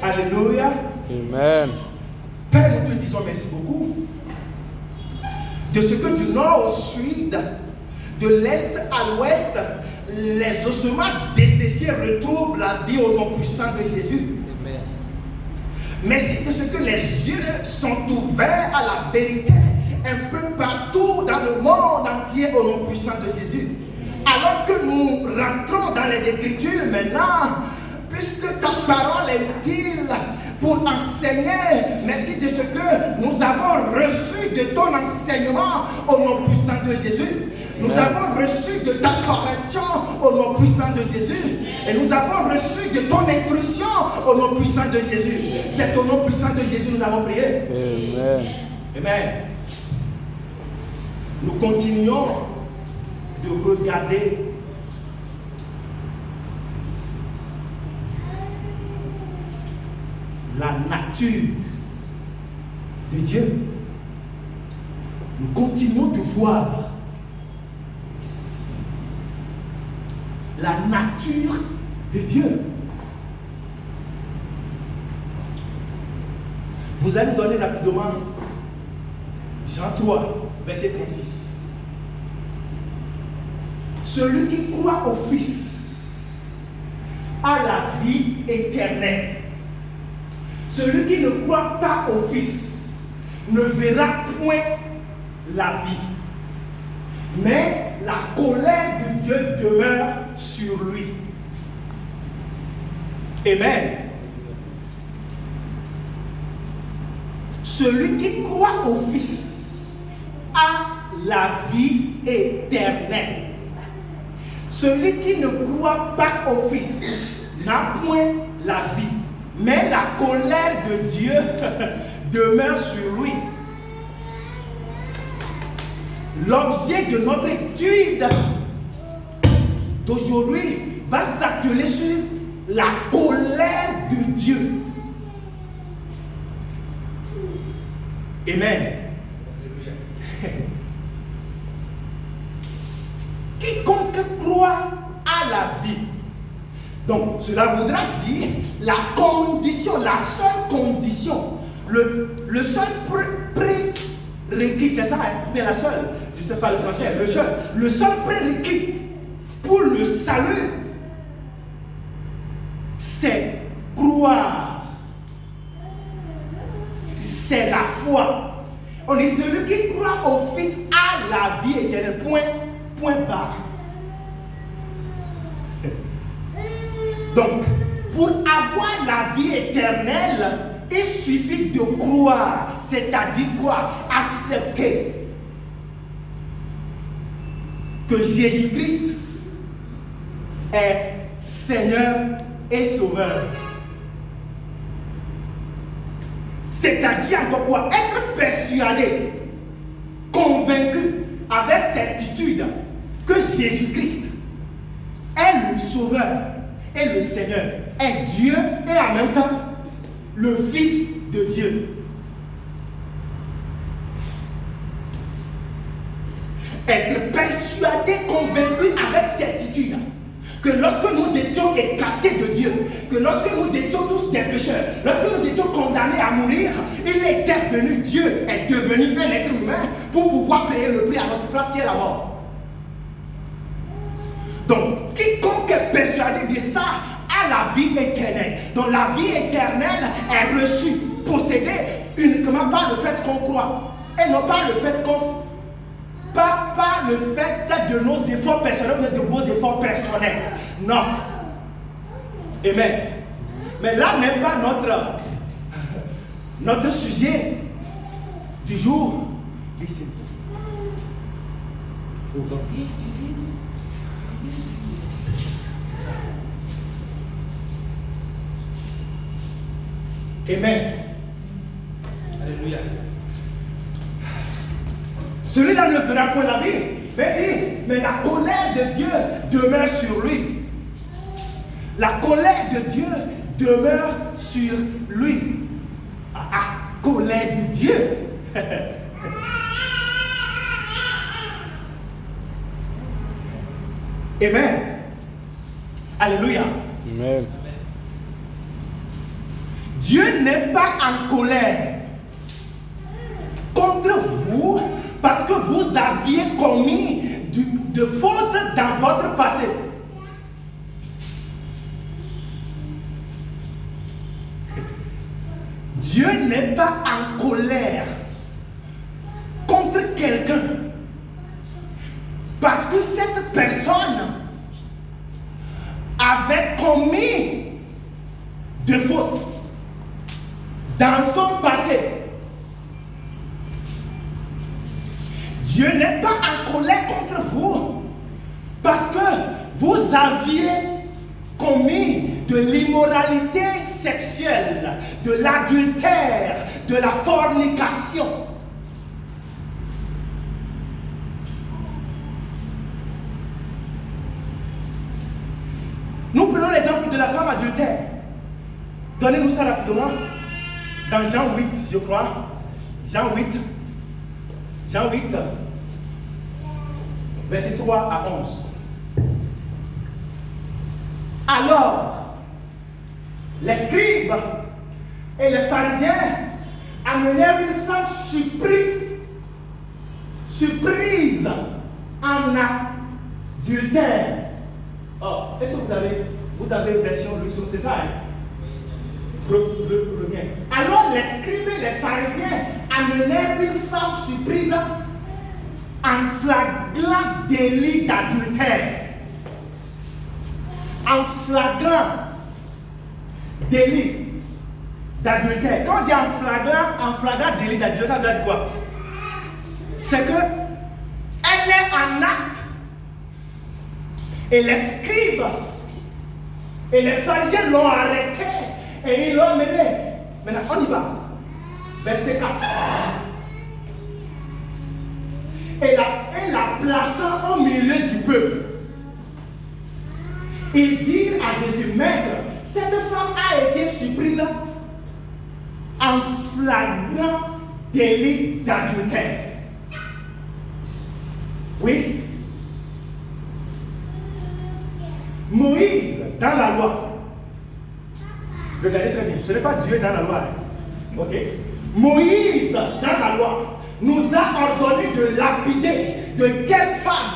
Alléluia. Amen. Père, nous te disons merci beaucoup de ce que du nord au sud, de l'est à l'ouest, les ossements desséchés retrouvent la vie au nom puissant de Jésus. Amen. Merci de ce que les yeux sont ouverts à la vérité un peu partout dans le monde entier au nom puissant de Jésus. Alors que nous rentrons dans les Écritures maintenant, puisque ta parole est utile pour enseigner, merci de ce que nous avons reçu de ton enseignement au nom puissant de Jésus. Nous avons reçu de ta correction au nom puissant de Jésus. Et nous avons reçu de ton instruction au nom puissant de Jésus. C'est au nom puissant de Jésus que nous avons prié. Amen. Amen. Nous continuons de regarder la nature de Dieu. Nous continuons de voir la nature de Dieu. Vous allez nous donner rapidement Jean 3, verset 36. Celui qui croit au Fils a la vie éternelle. Celui qui ne croit pas au Fils ne verra point la vie, mais la colère de Dieu demeure sur lui. Amen. Celui qui croit au Fils a la vie éternelle. Celui qui ne croit pas au Fils n'a point la vie, mais la colère de Dieu demeure sur lui. L'objet de notre étude d'aujourd'hui va s'atteler sur la colère de Dieu. Amen. Quiconque croit à la vie. Donc, cela voudra dire la condition, la seule condition, le seul prérequis, c'est ça, mais la seule, je ne sais pas le français, le seul prérequis pour le salut, c'est croire. C'est la foi. On est celui qui croit au Fils à la vie éternelle. Point barre. Donc, pour avoir la vie éternelle, il suffit de croire, c'est-à-dire quoi? Accepter que Jésus-Christ est Seigneur et Sauveur. C'est-à-dire encore quoi? Être persuadé, convaincu, avec certitude que Jésus-Christ est le Sauveur et le Seigneur, est Dieu et en même temps le Fils de Dieu. Être persuadé, convaincu avec certitude que lorsque nous étions écartés de Dieu, que lorsque nous étions tous des pécheurs, lorsque nous étions condamnés à mourir, il était venu, Dieu est devenu un être humain pour pouvoir payer le prix à notre place qui est la mort. Donc, quiconque est persuadé de ça a la vie éternelle. Donc, la vie éternelle est reçue, possédée uniquement par le fait qu'on croit et non pas le fait qu'on pas le fait de nos efforts personnels, mais de vos efforts personnels. Non. Amen. Mais là n'est pas notre sujet du jour. Amen. Alléluia. Celui-là ne fera point la vie, mais la colère de Dieu demeure sur lui. La colère de Dieu demeure sur lui. Colère de Dieu. Amen. Alléluia. Amen. Dieu n'est pas en colère contre vous parce que vous aviez commis de fautes dans votre passé. Dieu n'est pas en colère contre quelqu'un parce que cette personne avait commis des fautes dans son passé. Dieu n'est pas en colère contre vous parce que vous aviez commis de l'immoralité sexuelle, de l'adultère, de la fornication. Nous prenons l'exemple de la femme adultère. Donnez-nous ça rapidement. Dans Jean 8, je crois. Jean 8, verset 3 à 11. Alors, les scribes et les pharisiens amenèrent une femme surprise en adultère. Oh, est-ce que vous avez une version Luxon, c'est ça, hein? Premier. Alors les scribes et les pharisiens amenèrent une femme surprise en flagrant délit d'adultère. En flagrant délit d'adultère. Quand on dit en flagrant délit d'adultère, ça veut dire quoi? C'est que elle est en acte. Et les scribes et les pharisiens l'ont arrêté et ils l'ont emmené. Maintenant, on y va. Verset 4. Et la plaçant au milieu du peuple, ils dirent à Jésus, Maître, cette femme a été surprise en flagrant délit d'adultère. Oui. Moïse, dans la loi, regardez très bien, ce n'est pas Dieu dans la loi. Ok? Moïse, dans la loi, nous a ordonné de lapider de quelle femme?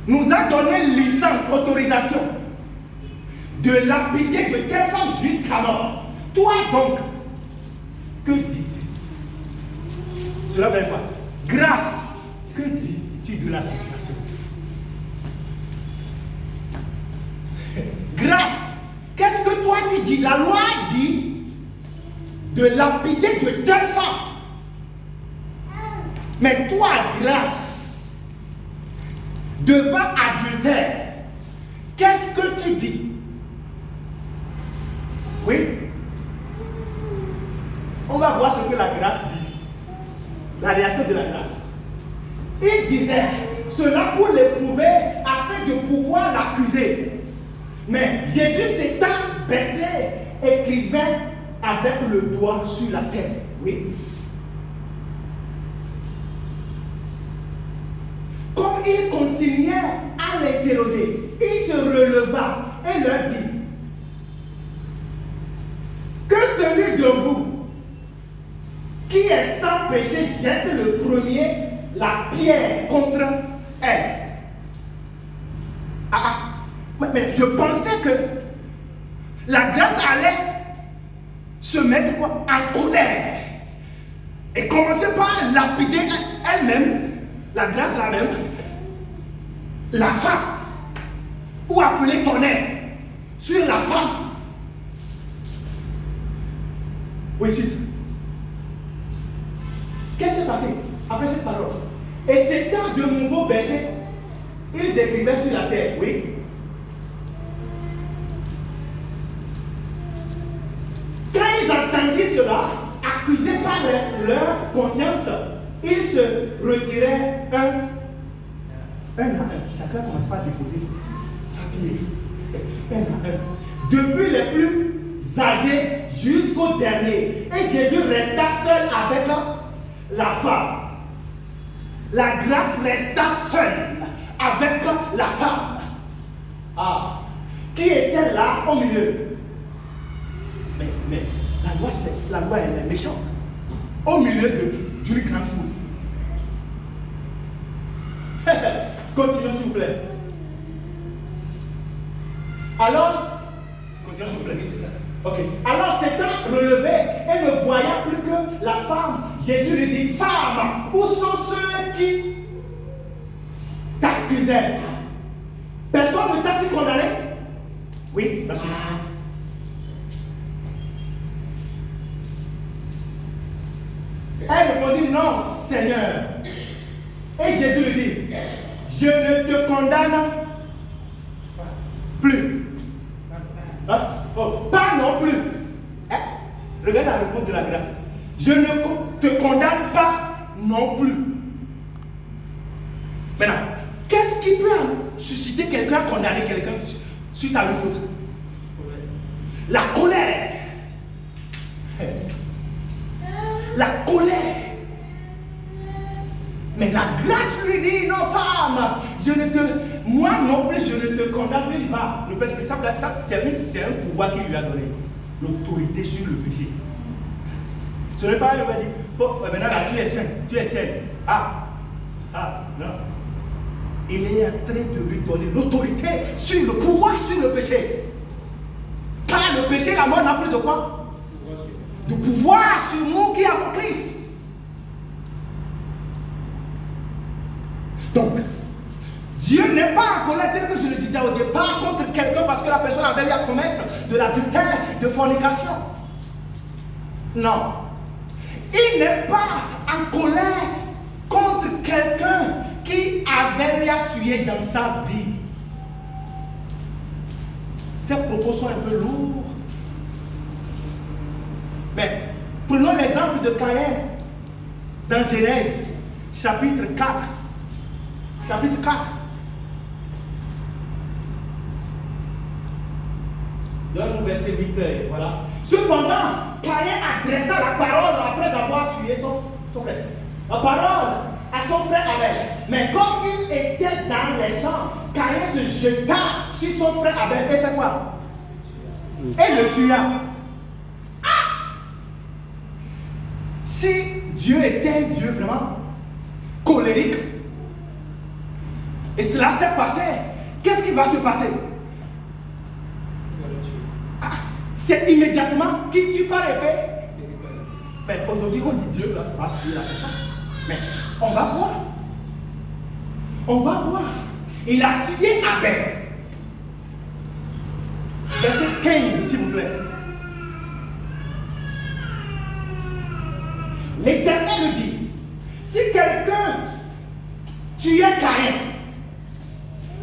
Nous a donné licence, autorisation de lapider de quelle femme jusqu'à mort. Toi donc, que dis-tu? Cela veut dire quoi? Grâce, que dis-tu de la situation? Grâce, qu'est-ce que toi tu dis? La loi dit de lapider de telle femme. Mais toi, grâce, devant adultère, qu'est-ce que tu dis? Oui? On va voir ce que la grâce dit. La réaction de la grâce. Il disait cela pour l'éprouver afin de pouvoir l'accuser. Mais Jésus s'étant baissé, écrivait avec le doigt sur la terre. Oui. Comme il continuait à l'interroger, il se releva et leur dit que celui de vous qui est sans péché jette le premier la pierre contre elle. Mais je pensais que la grâce allait se mettre quoi? En colère et commencer par lapider elle-même, la grâce la même, la femme, ou appeler tonnerre sur la femme. Oui, juste. Qu'est-ce qui s'est passé après cette parole? Et s'étant de nouveau baissés, ils écrivaient sur la terre. Oui. Quand ils entendirent cela, accusés par leur conscience, ils se retiraient un à un. Chacun commence par déposer sa pierre. Un à un. Depuis les plus âgés jusqu'au dernier. Et Jésus resta seul avec la femme. La grâce resta seule avec la femme. qui étaient là au milieu. Mais la loi elle est méchante. Au milieu d'une grande foule. Continuons s'il vous plaît. Alors, continuons s'il vous plaît. Ok. Alors Satan relevait et ne voyant plus que la femme, Jésus lui dit, femme, où sont ceux qui t'accusaient? Personne ne t'a-t-il condamné? Oui, merci. Elle répondit, non, Seigneur. Et Jésus lui dit, je ne te condamne plus. Hein? Oh, pas non plus. Hein? Regarde la réponse de la grâce. Je ne te condamne pas non plus. Maintenant, qu'est-ce qui peut susciter quelqu'un à condamner quelqu'un suite à une faute? La colère. La colère. Mais la grâce lui dit, non femme, moi non plus je ne te condamne plus. Va, le Père, c'est un pouvoir qu'il lui a donné. L'autorité sur le péché. Ce n'est pas elle qui va dire, maintenant là tu es saint, tu es saint. Non. Il est en train de lui donner l'autorité sur le pouvoir sur le péché. Car le péché, la mort n'a plus de quoi? De pouvoir sur nous qui avons Christ. Donc, Dieu n'est pas en colère tel que je le disais au départ contre quelqu'un parce que la personne avait eu à commettre de l'adultère, de fornication. Non. Il n'est pas en colère contre quelqu'un qui avait eu à tuer dans sa vie. Ces propos sont un peu lourds. Mais prenons l'exemple de Caïn dans Genèse, chapitre 4. Chapitre 4. Donne-nous verset 8. Voilà. Cependant, Caïn adressa la parole après avoir tué son frère. La parole à son frère Abel. Mais comme il était dans les champs, Caïn se jeta sur son frère Abel et fait quoi? Et le tua. Si Dieu était un Dieu vraiment colérique, et cela s'est passé, qu'est-ce qui va se passer? C'est immédiatement qui tue par épée. Mais aujourd'hui, on dit Dieu va tuer la personne. Mais on va voir. On va voir. Il a tué Abel. Verset 15, s'il vous plaît. L'Éternel dit, si quelqu'un tuait Caïn,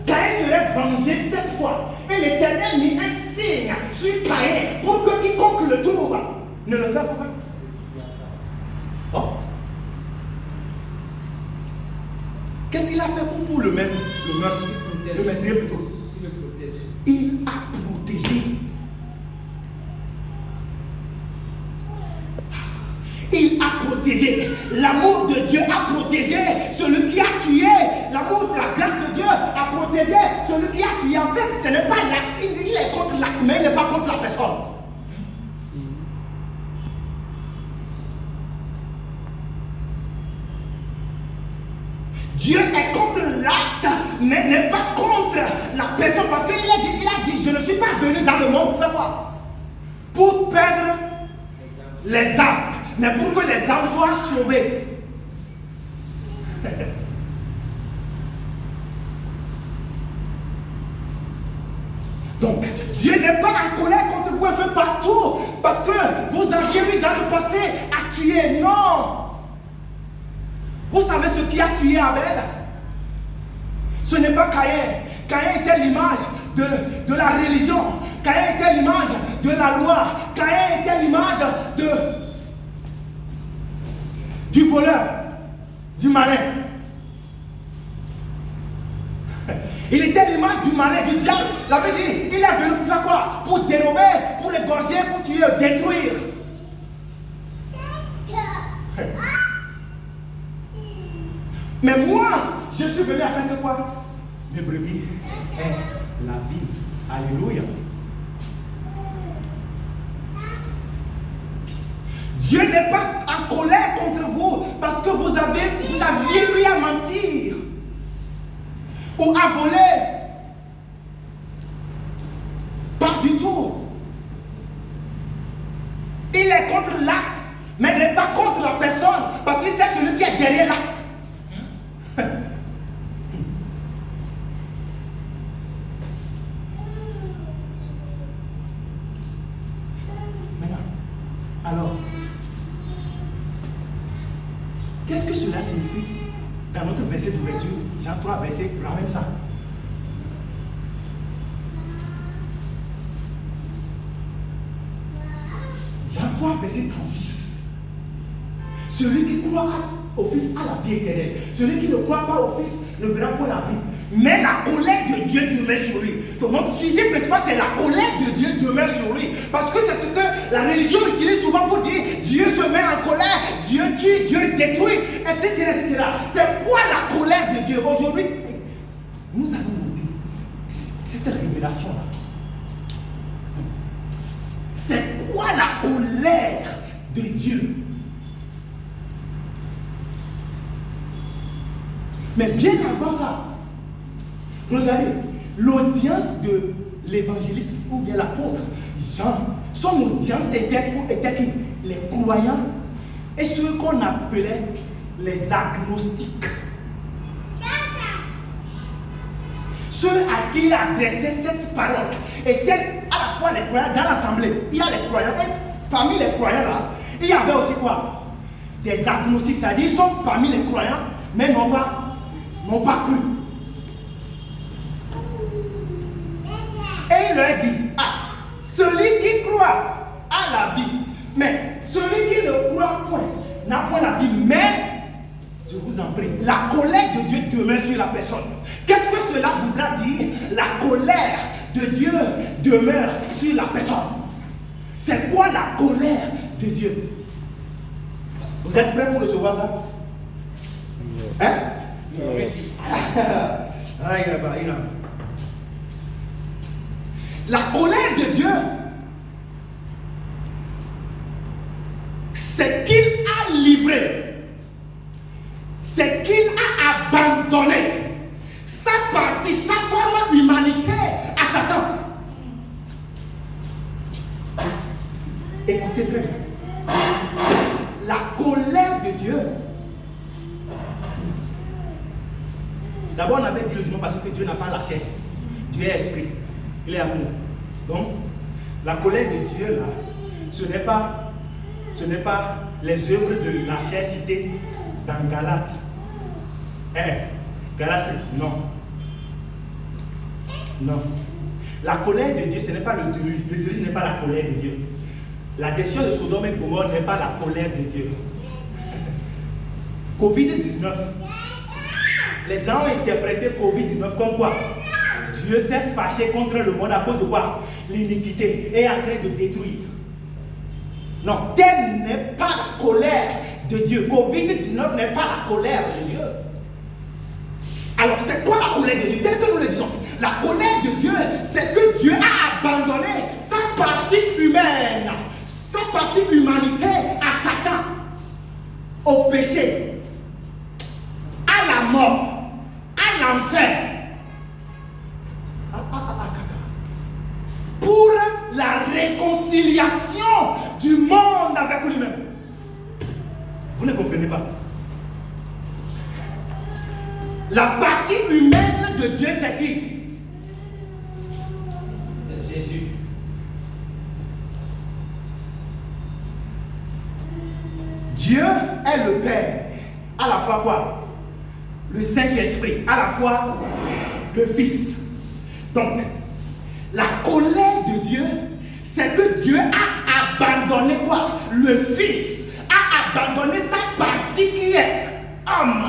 Caïn serait vengé cette fois. Et l'Éternel mit un signe sur Caïn pour que quiconque le trouve ne le fasse pas. Oh. Qu'est-ce qu'il a fait pour le mettre? Le mettre plutôt. Il a protégé. Il a protégé. L'amour de Dieu a protégé celui qui a tué. L'amour de la grâce de Dieu a protégé celui qui a tué. En fait, ce n'est pas l'acte. Il est contre l'acte, mais il n'est pas contre la personne. Dieu est contre l'acte, mais n'est pas contre la personne. Parce qu'il a dit, je ne suis pas venu dans le monde pour faire quoi? Pour perdre les âmes. Mais pour que les âmes soient sauvées. Donc, Dieu n'est pas en colère contre vous un peu partout. Parce que vous aviez eu dans le passé à tuer. Non. Vous savez ce qui a tué Abel? Ce n'est pas Caïn. Caïn était l'image de la religion. Caïn était l'image de la loi. Caïn était l'image du voleur, du malin. Il était l'image du malin, du diable. La Bible dit, il est venu pour faire quoi? Pour dérober, pour égorger, pour tuer, détruire. Mais moi, je suis venu afin que quoi? Mes brebis aient la vie Alléluia. Dieu n'est pas en colère contre vous parce que vous aviez lui à mentir ou à voler. Pas du tout. Il est contre l'acte, mais il n'est pas contre la personne parce que c'est celui qui est derrière l'acte. Alors, qu'est-ce que cela signifie dans notre verset d'ouverture, Jean 3, verset, ramène ça. Jean 3, verset 36. Celui qui croit au Fils a la vie éternelle. Celui qui ne croit pas au Fils ne verra pas la vie. Mais la colère de Dieu demeure sur lui. Donc notre sujet principal, c'est la colère de Dieu demeure sur lui. Parce que c'est ce que la religion utilise souvent pour dire Dieu se met en colère, Dieu tue, Dieu détruit, etc. etc. C'est quoi la colère de Dieu? Aujourd'hui, nous allons noter cette révélation-là. C'est quoi la colère de Dieu? Mais bien avant ça, regardez, l'audience de l'évangéliste ou bien l'apôtre Jean, son audience était qui? Les croyants et ceux qu'on appelait les agnostiques. Ceux à qui il adressait cette parole étaient à la fois les croyants dans l'assemblée. Il y a les croyants et parmi les croyants là, il y avait aussi quoi? Des agnostiques, c'est-à-dire ils sont parmi les croyants mais n'ont pas cru. Et il leur dit, celui qui croit a la vie, mais celui qui ne croit point n'a point la vie. Mais, je vous en prie, la colère de Dieu demeure sur la personne. Qu'est-ce que cela voudra dire? La colère de Dieu demeure sur la personne. C'est quoi la colère de Dieu? Vous êtes prêts pour recevoir ça? Yes. Hein? Yes. La colère de Dieu, c'est qu'il a livré, c'est qu'il a abandonné sa partie, sa forme humanitaire à Satan. Écoutez très bien. La colère de Dieu. D'abord, on avait dit le dimanche passé que Dieu n'a pas la chair. Dieu est esprit. Il est amour. Donc, la colère de Dieu, là, ce n'est pas les œuvres de la chair citées dans Galates. Galates, non. Non. La colère de Dieu, ce n'est pas le déluge. Le déluge n'est pas la colère de Dieu. La décision de Sodome et Gomorrhe n'est pas la colère de Dieu. Covid-19. Les gens ont interprété Covid-19 comme quoi? Dieu s'est fâché contre le monde à cause de quoi? L'iniquité est en train de détruire. Non, telle n'est pas la colère de Dieu. Covid-19 n'est pas la colère de Dieu. Alors, c'est quoi la colère de Dieu? Tel que nous le disons, la colère de Dieu, c'est que Dieu a abandonné sa partie humaine, sa partie humanitaire à Satan, au péché, à la mort, à l'enfer. Pour la réconciliation du monde avec lui-même. Vous ne comprenez pas. La partie humaine de Dieu, c'est qui? C'est Jésus. Dieu est le Père. À la fois quoi? Le Saint-Esprit. À la fois le Fils. Donc, la colère de Dieu, c'est que Dieu a abandonné quoi? Le Fils a abandonné sa partie qui est homme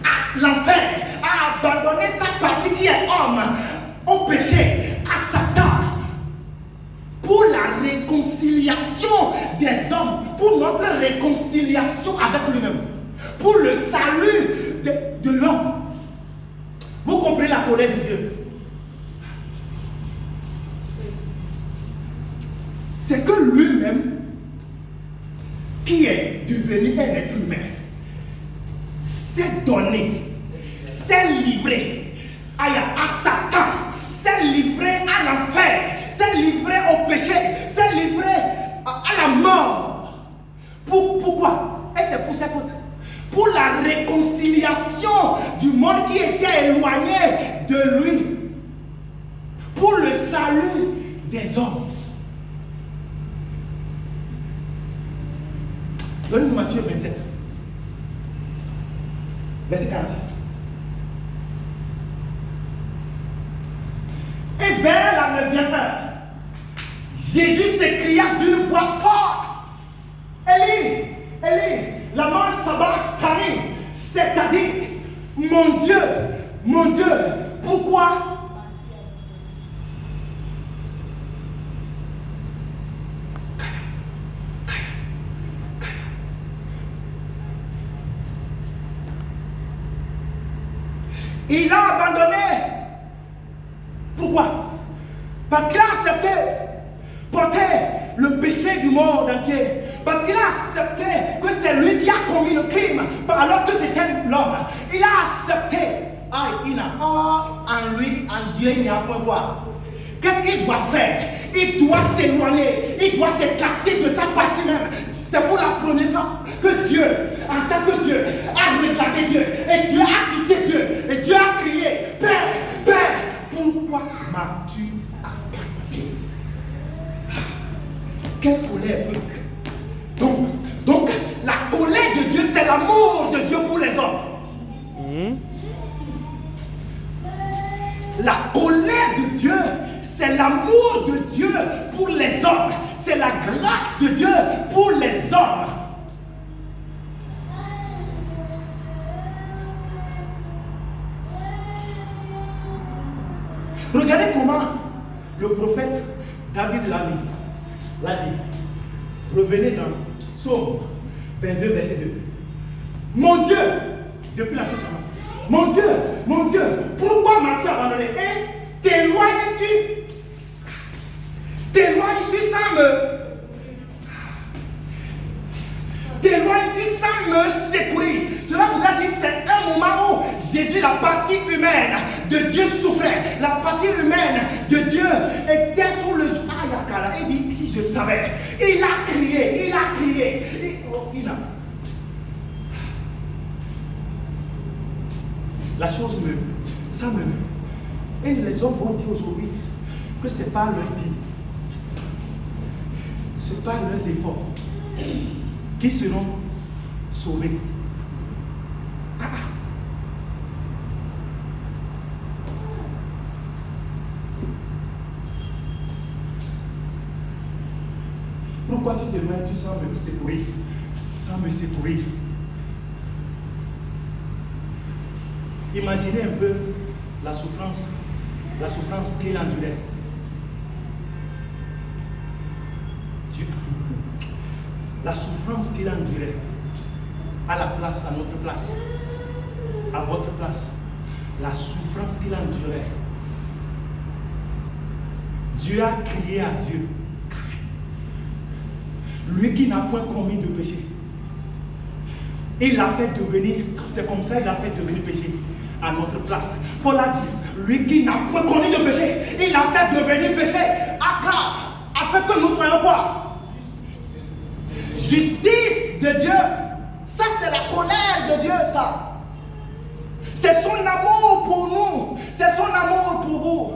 à l'enfer, a abandonné sa partie qui est homme au péché, à Satan, pour la réconciliation des hommes, pour notre réconciliation avec lui-même, pour le salut de l'homme. Vous comprenez la colère de Dieu? qui est devenu un être humain, s'est donné, s'est livré à Satan, s'est livré à l'enfer, s'est livré au péché, s'est livré à la mort. Pourquoi? Et c'est pour ses fautes. Pour la réconciliation du monde qui était éloigné de lui. Pour le salut des hommes. Donne-nous Matthieu 27. Verset 46. Et vers la 9e heure, Jésus s'écria d'une voix forte. Élie, Élie, lama sabachthani, c'est-à-dire, mon Dieu, pourquoi? Il a abandonné. Pourquoi? Parce qu'il a accepté porter le péché du monde entier. Parce qu'il a accepté que c'est lui qui a commis le crime alors que c'était l'homme. Il a accepté. En lui, en Dieu, il n'y a pas quoi. Qu'est-ce qu'il doit faire? Il doit s'éloigner. Il doit s'écarter de sa partie même. C'est pour la première fois que Dieu, en tant que Dieu, a regardé Dieu. Et Dieu a quitté Dieu. Et Dieu a crié, Père, Père, pourquoi m'as-tu abandonné? Quelle colère peut créer? Donc, la colère de Dieu, c'est l'amour de Dieu pour les hommes. La colère de Dieu, c'est l'amour de Dieu pour les hommes. C'est la grâce de Dieu pour les hommes. Regardez comment le prophète David l'a dit. Revenez dans Psaume 22, verset 2. Mon Dieu, depuis la chose, mon Dieu, pourquoi m'as-tu abandonné? Et t'éloignes-tu sans me secourir. Cela voudra dire que c'est un moment où Jésus, la partie humaine de Dieu souffrait. La partie humaine de Dieu était sous le... Il dit, si je savais. Il a crié. La chose ça me... Et les hommes vont dire aujourd'hui que ce n'est pas leur dit. Ce n'est pas leurs efforts qui seront sauvés. Pourquoi tu te mets sans me secourir? Imaginez un peu la souffrance qu'il endurait. La souffrance qu'il endurait à la place, à notre place, à votre place. La souffrance qu'il endurait. Dieu a crié à Dieu. Lui qui n'a point commis de péché. Il l'a fait devenir, c'est comme ça il l'a fait devenir péché à notre place. Paul a dit, lui qui n'a point commis de péché, il l'a fait devenir péché afin que nous soyons quoi? Justice de Dieu. Ça c'est la colère de Dieu, ça. C'est son amour pour nous. C'est son amour pour vous.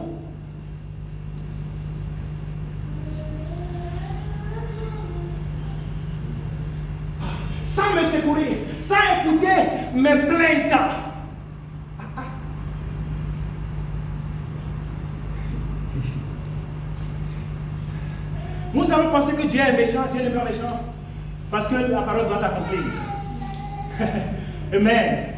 Sans me secourir, sans écouter mes plaintes. Nous avons pensé que Dieu est méchant, Dieu n'est pas méchant. Parce que la parole doit s'accomplir. Amen.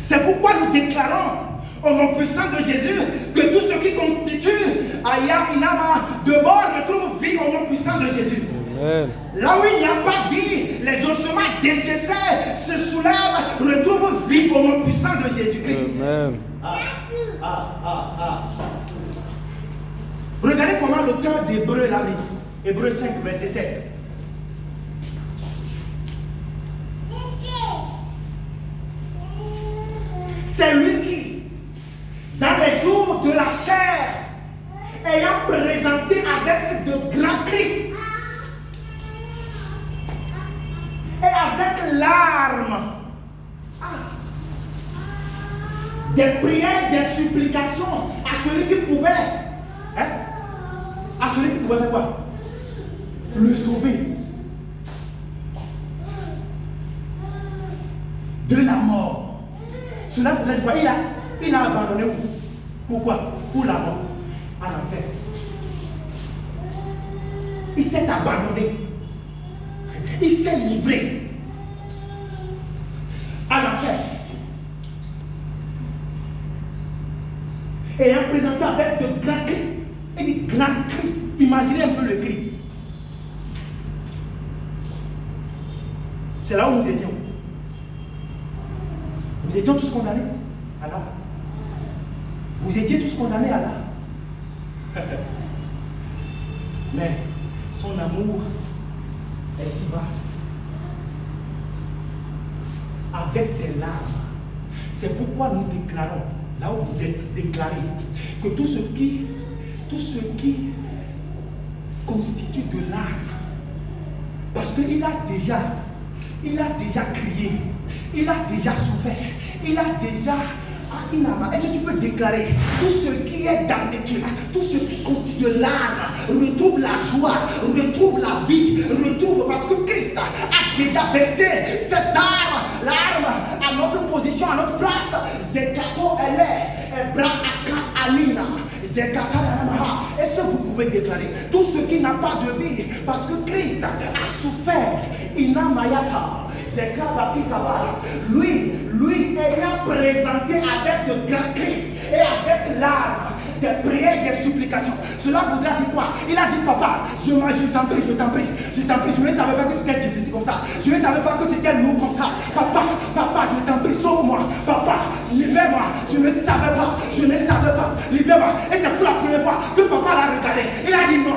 C'est pourquoi nous déclarons au nom puissant de Jésus que tout ce qui constitue Aya Inama de bord retrouve vie au nom puissant de Jésus. Amen. Là où il n'y a pas vie, les ossements déchaissés se soulèvent, retrouvent vie au nom puissant de Jésus-Christ. Amen. Regardez comment l'auteur d'Hébreu l'a mis. Hébreu 5, verset 7. C'est lui qui, dans les jours de la chair, ayant présenté avec de grands cris et avec larmes, des prières, des supplications à celui qui pouvait, à celui qui pouvait faire quoi? Le sauver de la mort. Cela voudrait dire quoi? Il a abandonné où? Pourquoi? Pour la mort, à l'enfer. Il s'est abandonné. Il s'est livré à l'enfer. Et en présentant avec de grands cris. Et des grands cris. Imaginez un peu le cri. C'est là où nous étions. Nous étions tous condamnés à là. Vous étiez tous condamnés à là. Mais son amour est si vaste. Avec des larmes. C'est pourquoi nous déclarons, là où vous êtes déclarés, que tout ce qui constitue de larmes, parce qu'il a déjà crié, il a déjà souffert, il a déjà... Est-ce que tu peux déclarer tout ce qui est damnitude, tout ce qui constitue de larmes, retrouve la joie, retrouve la vie, retrouve parce que Christ a déjà versé ses larmes à notre position, à notre place. Zekato elle bra aka alina. Zekata la. Est-ce que vous pouvez déclarer tout ce qui n'a pas de vie parce que Christ a souffert, inamayata. Lui ayant présenté avec de grands cris et avec larmes, des prières, des supplications. Cela voudrait dire quoi? Il a dit, papa, je t'en prie, je ne savais pas que c'était difficile comme ça. Je ne savais pas que c'était lourd comme ça. Papa, je t'en prie, sauve-moi. Papa, libère-moi. Je ne savais pas. Libère-moi. Et c'est pour la première fois que papa l'a regardé. Il a dit non.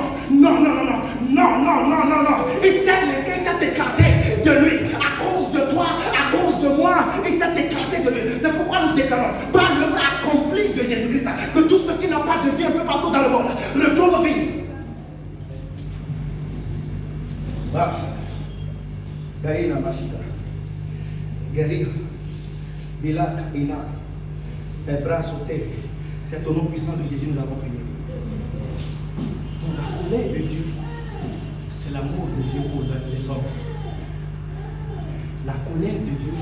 Il s'est écarté de lui. À cause de toi, à cause de moi, il s'est écarté de lui. C'est pourquoi nous déclarons, par l'œuvre accomplie de Jésus-Christ, que tout ce qui n'a pas de vie un peu partout dans le monde retourne vie. Gaïna Machita, guérir, Bilat, Ina, les bras sautés. C'est au nom puissant de Jésus nous l'avons prié. La colère de Dieu, c'est l'amour de Dieu pour les hommes. La colère de Dieu,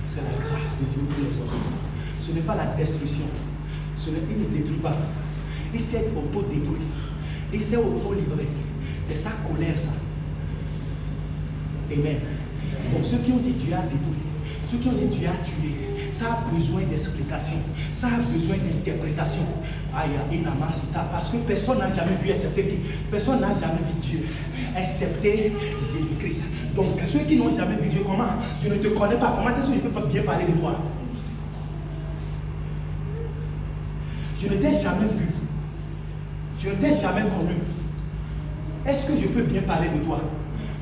c'est la grâce de Dieu pour les hommes. Ce n'est pas la destruction. Il ne détruit pas. Il s'est auto-détruit. Il s'est auto-livré. C'est sa colère, ça. Amen. Donc ceux qui ont dit Dieu a détruit, ceux qui ont dit Dieu a tué, ça a besoin d'explication, ça a besoin d'interprétation. Parce que personne n'a jamais vu excepté qui? Personne n'a jamais vu Dieu, excepté Jésus-Christ. Donc ceux qui n'ont jamais vu Dieu, comment? Je ne te connais pas, comment est-ce que je ne peux pas bien parler de toi? Je ne t'ai jamais vu. Je ne t'ai jamais connu. Est-ce que je peux bien parler de toi?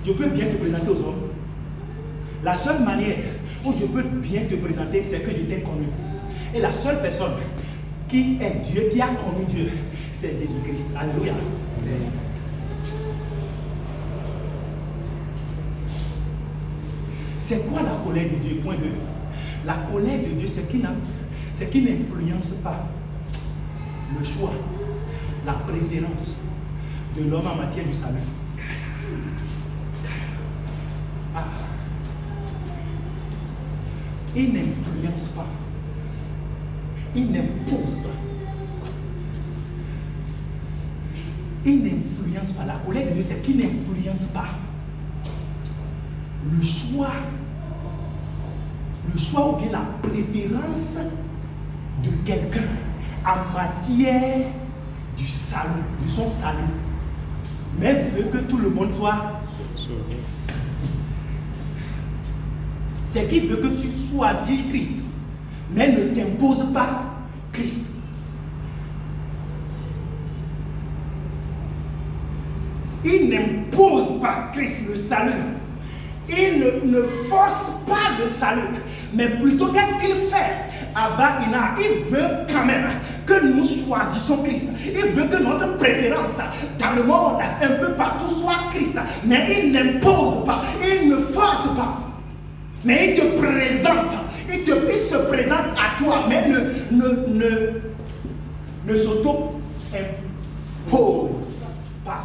Je peux bien te présenter aux hommes. La seule manière où je peux bien te présenter, c'est que je t'ai connu. Et la seule personne qui est Dieu, qui a connu Dieu, c'est Jésus-Christ. Alléluia. C'est quoi la colère de Dieu? Point 2. La colère de Dieu, c'est qui n'influence pas le choix, la préférence de l'homme en matière du salut. Il n'influence pas. Il n'impose pas. Il n'influence pas. La colère de Dieu, c'est qu'il n'influence pas le choix ou bien la préférence de quelqu'un en matière du salut, de son salut. Mais veut que tout le monde soit sauvé. C'est qu'il veut que tu choisisses Christ, mais ne t'impose pas Christ. Il n'impose pas Christ le salut. Il ne force pas le salut. Mais plutôt, qu'est-ce qu'il fait? Abba Ina, il veut quand même que nous choisissions Christ. Il veut que notre préférence dans le monde, un peu partout, soit Christ. Mais il n'impose pas, il ne force pas. Mais il te présente, il se présente à toi, mais ne s'auto-impose pas.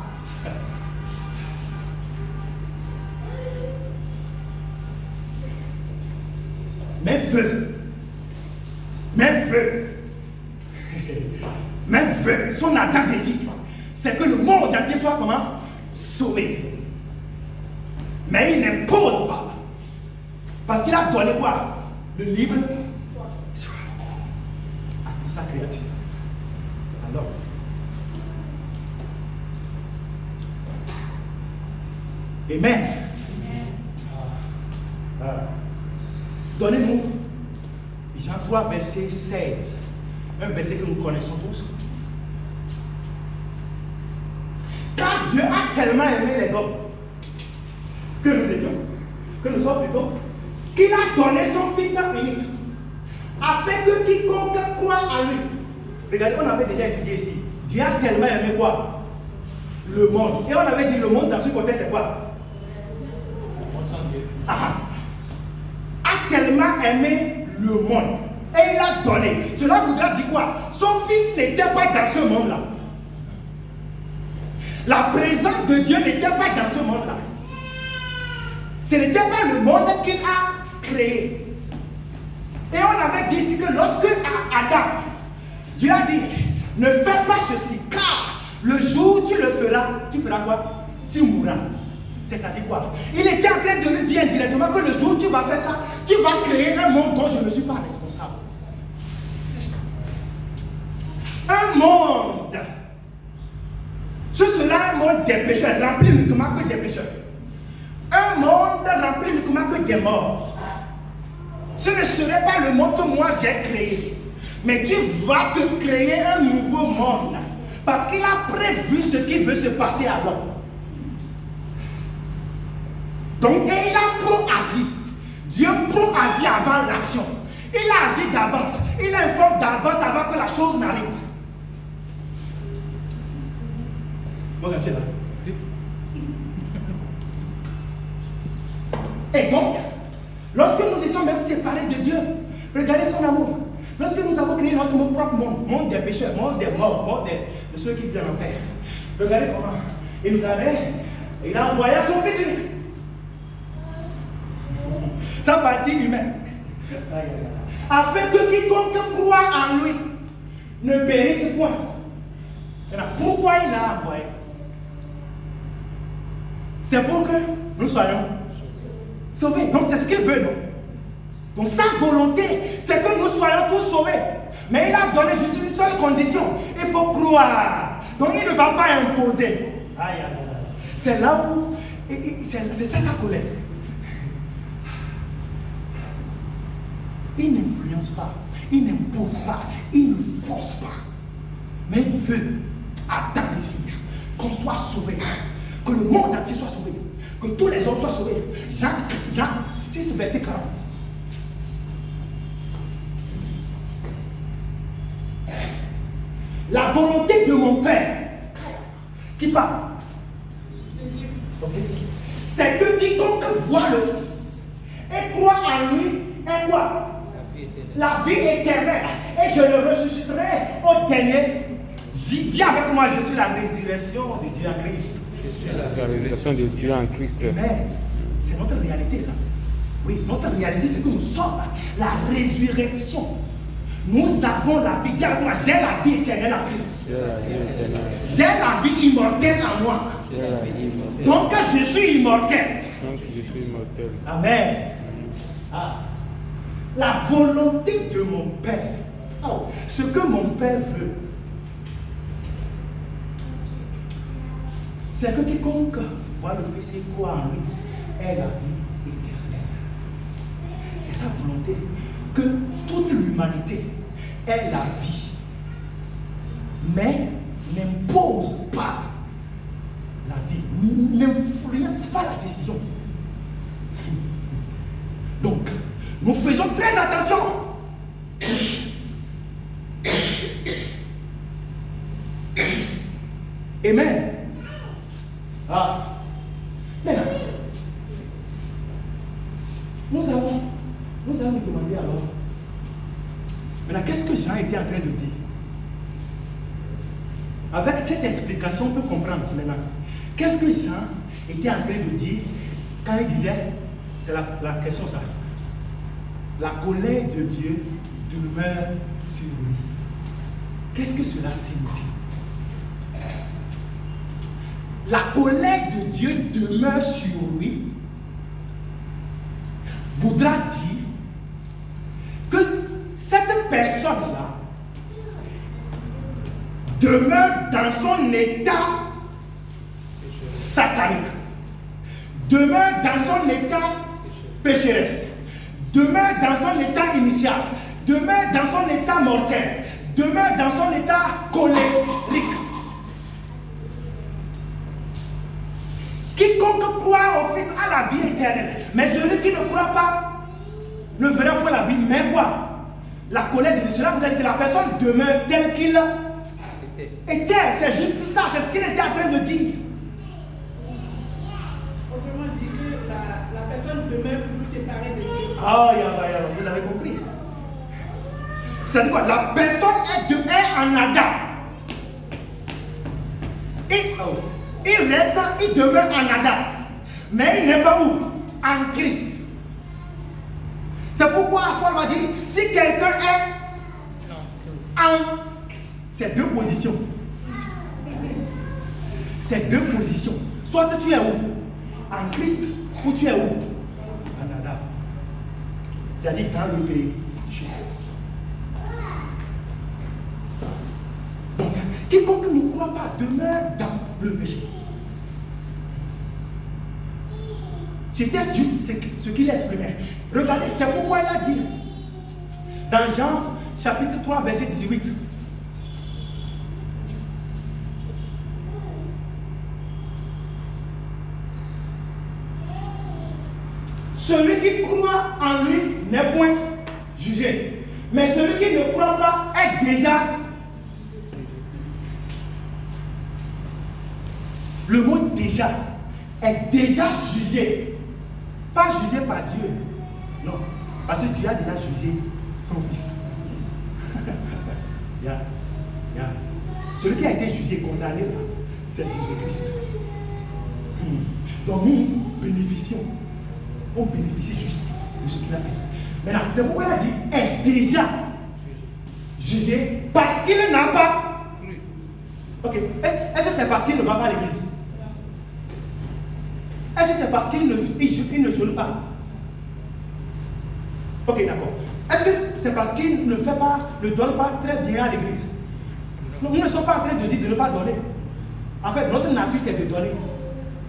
Mais veut, son ardent désir, c'est que le monde entier soit comment? Sauvé. Mais il n'impose pas. Parce qu'il a donné quoi? Le libre à toute sa créature. Alors, Amen. Donnez-nous Jean 3, verset 16. Un verset que nous connaissons tous. Car Dieu a tellement aimé les hommes que nous sommes plutôt, qu'il a donné son Fils unique, afin que quiconque croit en lui. Regardez, on avait déjà étudié ici. Dieu a tellement aimé quoi? Le monde. Et on avait dit le monde dans ce côté, c'est quoi? A tellement aimé le monde. Et il a donné. Cela voudra dire quoi? Son Fils n'était pas dans ce monde-là. La présence de Dieu n'était pas dans ce monde-là. Ce n'était pas le monde qu'il a créé. Et on avait dit ici que lorsque Adam, Dieu a dit, ne fais pas ceci, car le jour où tu le feras, tu feras quoi? Tu mourras. C'est-à-dire quoi? Il était en train de lui dire indirectement que le jour où tu vas faire ça, tu vas créer un monde dont je ne suis pas responsable. Un monde. Ce sera un monde des pécheurs, rempli uniquement que des pécheurs. Un monde rempli uniquement que des morts. Ce ne serait pas le monde que moi j'ai créé. Mais Dieu va te créer un nouveau monde. Parce qu'il a prévu ce qui veut se passer avant. Donc, et il a pro-agi. Dieu pro-agi avant l'action. Il a agi d'avance. Il informe d'avance avant que la chose n'arrive. Regardez là. Et donc, lorsque nous étions même séparés de Dieu, regardez son amour. Lorsque nous avons créé notre propre monde, monde des pécheurs, monde des morts, monde de ceux qui viennent en enfer, regardez comment il a envoyé son Fils unique. Sa partie humaine. Afin que quiconque croit en lui ne périsse point. Pourquoi il l'a envoyé? C'est pour que nous soyons sauvés. Donc c'est ce qu'il veut, non? Donc sa volonté, c'est que nous soyons tous sauvés. Mais il a donné juste une seule condition. Il faut croire. Donc il ne va pas imposer. Aïe, aïe, aïe. C'est là où, c'est ça sa colère. Il n'influence pas, il n'impose pas, il ne force pas. Mais il veut, à tant désir, qu'on soit sauvé, que le monde entier soit sauvé, que tous les hommes soient sauvés. Jean 6, verset 40. La volonté de mon Père, qui parle, c'est que quiconque voit le Fils et croit en lui, est quoi? La vie éternelle. Et je le ressusciterai au dernier. Dis avec moi, je suis la résurrection de Dieu en Christ. La résurrection de Dieu en Christ. Mais c'est notre réalité, ça. Oui, notre réalité, c'est que nous sommes la résurrection. Nous avons la vie. Dis avec moi, j'ai la vie éternelle en Christ. J'ai la vie éternelle. J'ai la vie immortelle en moi. J'ai la vie immortelle. Donc je suis immortel. Donc je suis immortel. Amen. Ah. La volonté de mon Père. Oh, ce que mon Père veut, c'est que quiconque voit le Fils et croit en lui ait la vie éternelle. C'est sa volonté. Que toute l'humanité ait la vie. Mais n'impose pas la vie n'influence pas la décision. Donc, nous faisons très attention. Amen. Ah. Maintenant, nous allons nous demander alors, maintenant, qu'est-ce que Jean était en train de dire? Avec cette explication, on peut comprendre maintenant. Qu'est-ce que Jean était en train de dire quand il disait, c'est la question ça, la colère de Dieu demeure sur lui. Qu'est-ce que cela signifie? La colère de Dieu demeure sur lui voudra dire que cette personne-là demeure dans son état satanique, demeure dans son état pécheresse, demeure dans son état initial, demeure dans son état mortel, demeure dans son état colérique. Quiconque croit au Fils a la vie éternelle, mais celui qui ne croit pas ne verra pas la vie, mais quoi? La colère de Dieu. Cela veut dire que la personne demeure telle qu'il était. C'est juste ça, c'est ce qu'il était en train de dire. Autrement dit que la personne demeure plus séparée de Dieu. Ah, vous avez compris. C'est-à-dire quoi? La personne est en Adam. Il reste, il demeure en Adam. Mais il n'est pas où? En Christ. C'est pourquoi Paul va dire, si quelqu'un est en Christ, c'est deux positions. C'est deux positions. Soit tu es où? En Christ, ou tu es où? En Adam. C'est-à-dire dans le pays. Donc, quiconque ne croit pas demeure dans le péché. C'était juste ce qu'il exprimait. Regardez, c'est pourquoi il a dit dans Jean chapitre 3 verset 18. Celui qui croit en lui n'est point jugé. Mais celui qui ne croit pas est déjà. Le mot déjà est déjà jugé. Pas jugé par Dieu. Non. Parce que Dieu a déjà jugé son fils. Celui qui a été jugé, condamné là, c'est Jésus-Christ. Donc nous bénéficions. On bénéficie juste de ce qu'il a fait. Maintenant, c'est pourquoi il a dit est déjà jugé parce qu'il n'a pas. Ok. Est-ce que c'est parce qu'il ne va pas à l'église? Est-ce que c'est parce qu'il ne jeûne pas? Ok, d'accord. Est-ce que c'est parce qu'il ne donne pas très bien à l'église? Nous ne sommes pas en train de dire de ne pas donner. En fait, notre nature c'est de donner.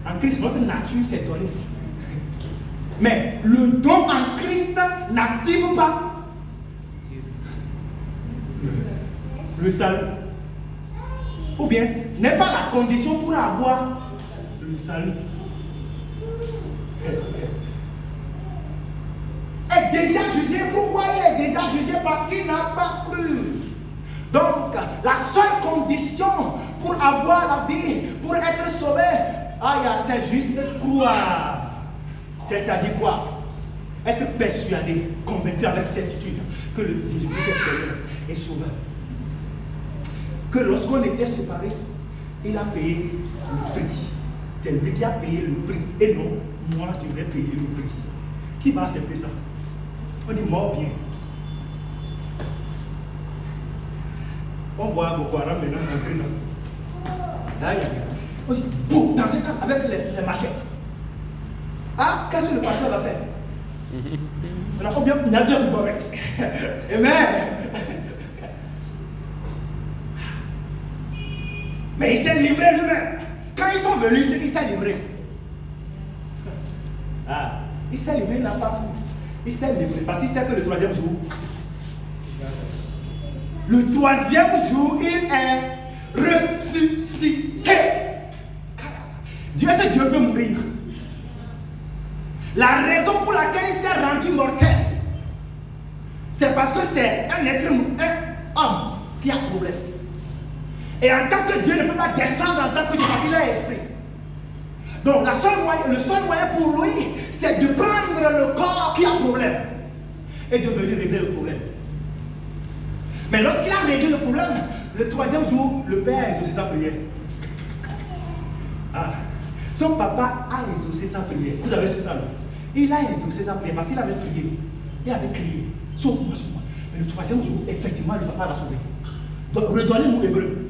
En Christ, notre nature c'est de donner. Mais le don en Christ n'active pas le salut. Ou bien, n'est pas la condition pour avoir le salut. Est déjà jugé. Pourquoi il est déjà jugé? Parce qu'il n'a pas cru. Donc, la seule condition pour avoir la vie, pour être sauvé, c'est juste croire. C'est-à-dire quoi? Être persuadé, convaincu avec certitude que le Jésus-Christ est Seigneur et Sauveur. Que lorsqu'on était séparés, il a payé le prix. C'est lui qui a payé le prix. Et non, moi je vais payer le prix. Qui va accepter ça? On dit mort bien. On voit Boko Haram maintenant rentrer dans. On dit, boum, dans ce cas, avec les machettes. Ah, qu'est-ce que le pasteur va faire? On a combien de Amen. Mais il s'est livré lui-même. Quand ils sont venus, il s'est livré. Il s'est livré, il n'a pas fou. Il s'est livré parce qu'il sait que le troisième jour, il est ressuscité. Dieu, c'est Dieu peut mourir. La raison pour laquelle il s'est rendu mortel, c'est parce que c'est un homme qui a problème. Et en tant que Dieu ne peut pas descendre en tant que Dieu parce qu'il a esprit. Donc le seul moyen pour lui, c'est de prendre le corps qui a problème et de venir régler le problème. Mais lorsqu'il a réglé le problème, le troisième jour, le père a exaucé sa prière. Ah. Son papa a exaucé sa prière. Vous avez su ça, non? Il a exaucé sa prière parce qu'il avait prié. Il avait crié. Sauve-moi, sauve-moi. Mais le troisième jour, effectivement, le papa l'a sauvé. Donc, redonnez-nous Hébreu.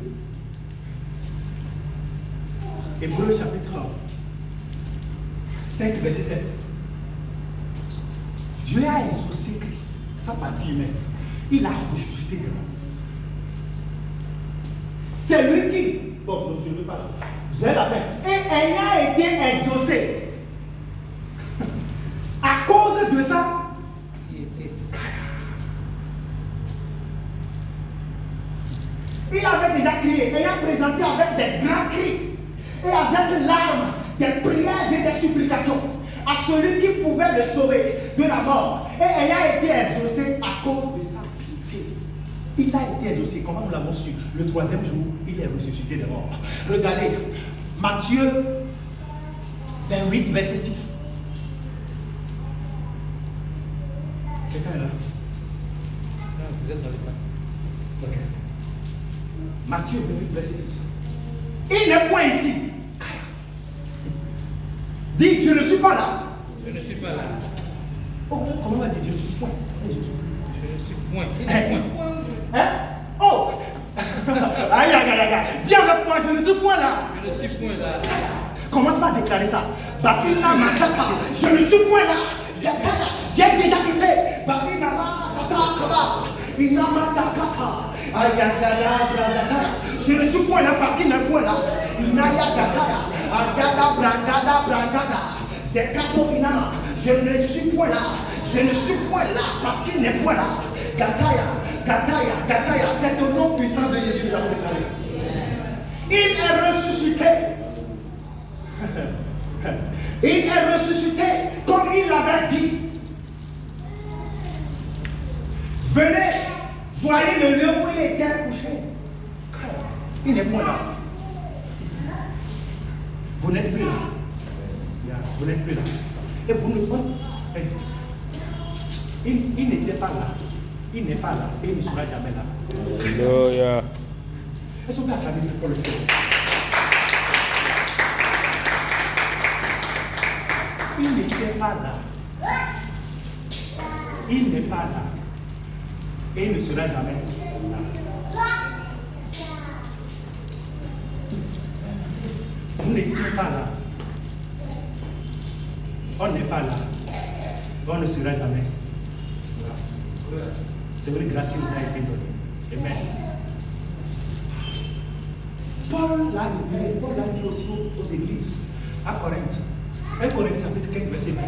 Hébreu chapitre 5, verset 7. Dieu a exaucé Christ, sa partie humaine. Il a ressuscité des morts. C'est lui qui. Bon, non, je ne veux pas là. J'ai la fin. Et ayant été exaucé, à cause de ça, il avait déjà crié, ayant présenté avec des grands cris et avec larmes, des prières et des supplications à celui qui pouvait le sauver de la mort, et ayant été exaucé à cause de sa piété. Il a été exaucé. Comment nous l'avons su? Le troisième jour, il est ressuscité des morts. Regardez, Matthieu 28, verset 6. Quelqu'un est là? Non, vous êtes dans les pas. Ok. Matthieu 28, verset 6. Il n'est point ici. Dis, je ne suis pas là. Je ne suis pas là. Oh, comment on va dire? Je ne suis point. Je ne suis point. Il n'est point. Hein? Oh! Aïe, aïe, aïe, aïe. Dis avec moi, je ne suis point là. Je ne suis point là. Commence pas à déclarer ça. Bakina Masaka, je ne suis point là. J'ai déjà quitté. Bakina Masaka Kaba. Inamata Kaka. Aïe, aïe, aïe, aïe. Je ne suis point là parce qu'il n'est point là. Inaya Gataya. Agada Bragada Bragada. Zekato Inama. Je ne suis point là. Je ne suis point là parce qu'il n'est point là. Gataya, Gataya, Gataya. C'est le nom puissant de Jésus que nous avons déclaré. Il est ressuscité. Il est ressuscité comme il l'avait dit. Venez, voyez le lieu où il était couché. Il n'est point là. Vous n'êtes plus là. Vous n'êtes plus là. Et vous ne pouvez. Il n'était pas là. Il n'est pas là. Et il ne sera jamais là. Alléluia. Est-ce qu'on peut acclamer pour le Seigneur? Il n'était pas là. Il n'est pas là. Et il ne sera jamais là. Vous n'étiez pas là. On n'est pas là. On ne sera jamais là. C'est une grâce qui nous a été donnée. Amen. Paul l'a révélé, Paul l'a dit aussi aux églises à Corinthe. 1 Corinthiens chapitre 15, verset 20.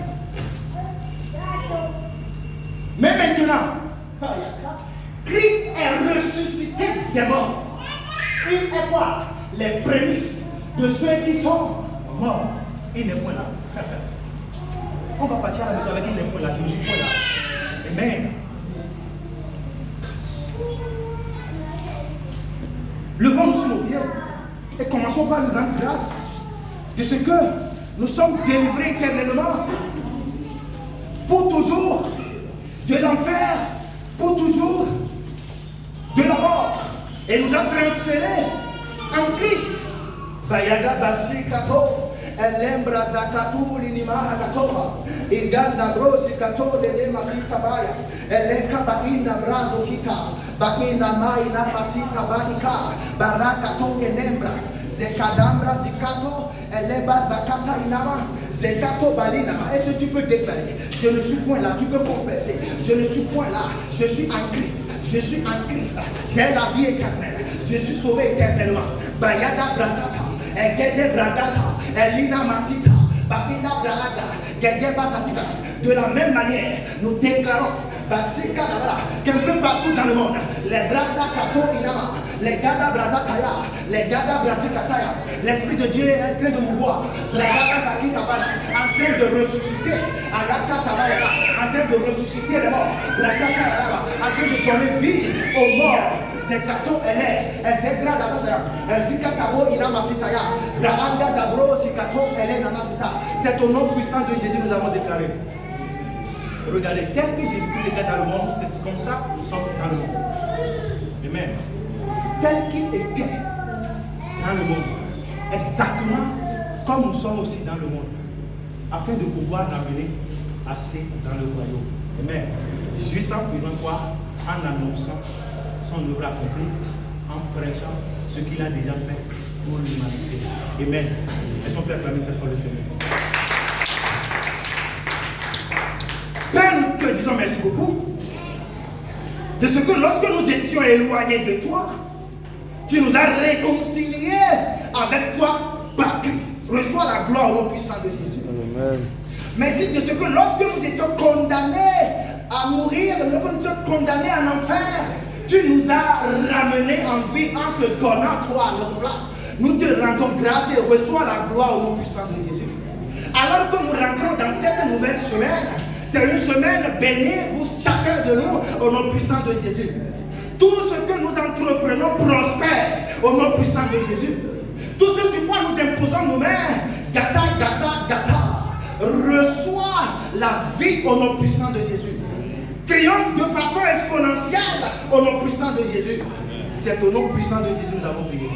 Mais maintenant, Christ est ressuscité des morts. Il est quoi? Les prémices de ceux qui sont morts. Il n'est point là. On va partir à la maison avec il n'est point là. Je ne suis point là. Amen. Levons-nous sur nos pieds et commençons par lui rendre grâce de ce que nous sommes délivrés éternellement pour toujours de l'enfer, pour toujours de la mort, et nous a transférés en Christ. Bayada basi kato, elembra zakatu linima katoba, iganda brosi kato le masita baya, eleka baina brazo kita, baina mai na masita baika, baraka toke lembra, zekadambra zikato, eleba zakata inama, zekato balinama. Est-ce que tu peux déclarer? Je ne suis point là. Tu peux confesser. Je ne suis point là. Je suis en Christ. Je suis en Christ. J'ai la vie éternelle. Je suis sauvé éternellement. Bayada brasata. Egede bragata. Elina masita. Babina bragada. Gede basatika. De la même manière, nous déclarons qu'un peu partout dans le monde, les Brasa Kato Inama, les Gada Brasa Kaya, les Gada Brasa Kataya, l'Esprit de Dieu est en train de mouvoir, la Gada Saki Kabala, en train de ressusciter, Araka Tabala, en train de ressusciter les morts, la Kata en train de donner vie aux morts. C'est Kato Ele, c'est grave d'abord, elle dit Katabo Inamasitaya, la Anga d'Abro, c'est Kato Ele Namasita. C'est au nom puissant de Jésus nous avons déclaré. Regardez, tel que Jésus-Christ était dans le monde, c'est comme ça que nous sommes dans le monde. Amen. Tel qu'il était dans le monde, exactement comme nous sommes aussi dans le monde, afin de pouvoir l'amener assez dans le royaume. Amen. Jésus en faisant quoi? En annonçant son œuvre accomplie, en prêchant ce qu'il a déjà fait pour l'humanité. Amen. Et son Père famille, Père le Seigneur. Père, nous te disons merci beaucoup de ce que lorsque nous étions éloignés de toi, tu nous as réconciliés avec toi par Christ. Reçois la gloire au nom puissant de Jésus. Amen. Merci de ce que lorsque nous étions condamnés à mourir, lorsque nous étions condamnés en enfer, tu nous as ramenés en vie en se donnant toi à notre place. Nous te rendons grâce et reçois la gloire au nom puissant de Jésus. Alors que nous rentrons dans cette nouvelle semaine, c'est une semaine bénie pour chacun de nous au nom puissant de Jésus. Tout ce que nous entreprenons prospère au nom puissant de Jésus. Tout ce sur quoi nous imposons nos mains, gata, gata, gata, reçoit la vie au nom puissant de Jésus. Triomphe de façon exponentielle au nom puissant de Jésus. C'est au nom puissant de Jésus que nous avons prié.